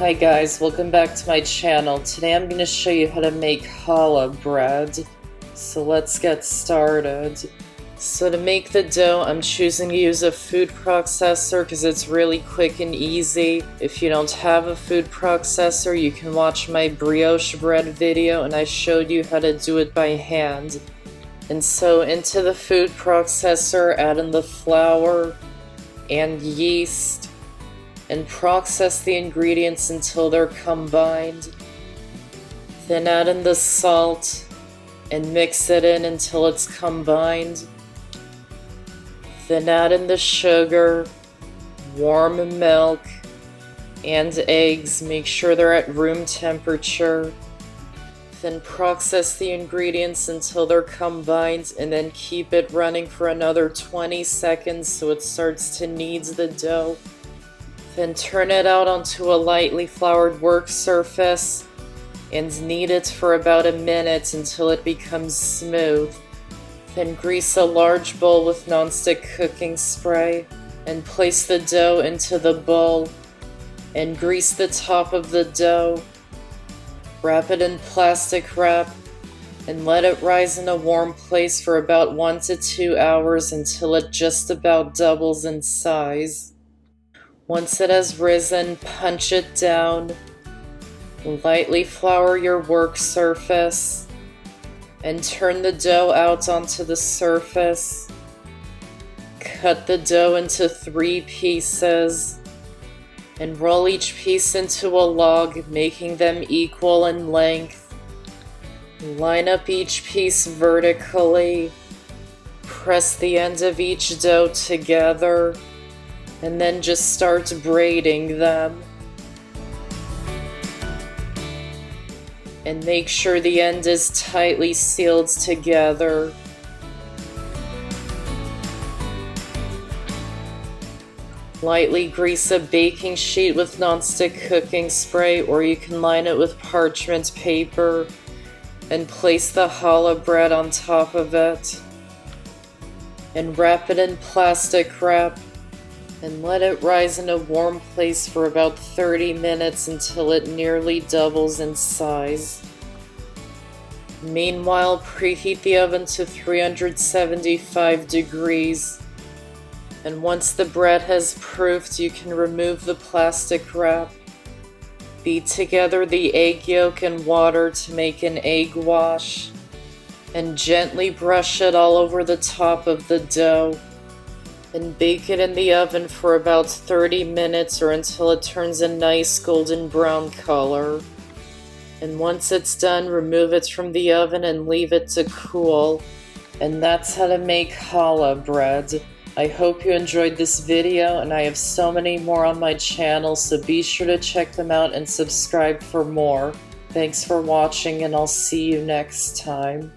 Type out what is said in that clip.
Hi guys, welcome back to my channel. Today I'm going to show you how to make challah bread. So let's get started. So to make the dough, I'm choosing to use a food processor because it's really quick and easy. If you don't have a food processor, you can watch my brioche bread video and I showed you how to do it by hand. And so into the food processor, add in the flour and yeast and process the ingredients until they're combined. Then add in the salt and mix it in until it's combined. Then add in the sugar, warm milk, and eggs. Make sure they're at room temperature. Then process the ingredients until they're combined and then keep it running for another 20 seconds so it starts to knead the dough. Then turn it out onto a lightly floured work surface and knead it for about a minute until it becomes smooth. Then grease a large bowl with nonstick cooking spray and place the dough into the bowl and grease the top of the dough. Wrap it in plastic wrap and let it rise in a warm place for about 1 to 2 hours until it just about doubles in size. Once it has risen, punch it down, lightly flour your work surface, and turn the dough out onto the surface. Cut the dough into 3 pieces, and roll each piece into a log, making them equal in length. Line up each piece vertically, press the end of each dough together, and then just start braiding them. And make sure the end is tightly sealed together. Lightly grease a baking sheet with nonstick cooking spray, or you can line it with parchment paper and place the challah bread on top of it. And wrap it in plastic wrap and let it rise in a warm place for about 30 minutes until it nearly doubles in size. Meanwhile, preheat the oven to 375 degrees. And once the bread has proofed, you can remove the plastic wrap. Beat together the egg yolk and water to make an egg wash. And gently brush it all over the top of the dough. And bake it in the oven for about 30 minutes or until it turns a nice golden brown color. And once it's done, remove it from the oven and leave it to cool. And that's how to make challah bread. I hope you enjoyed this video, and I have so many more on my channel, so be sure to check them out and subscribe for more. Thanks for watching, and I'll see you next time.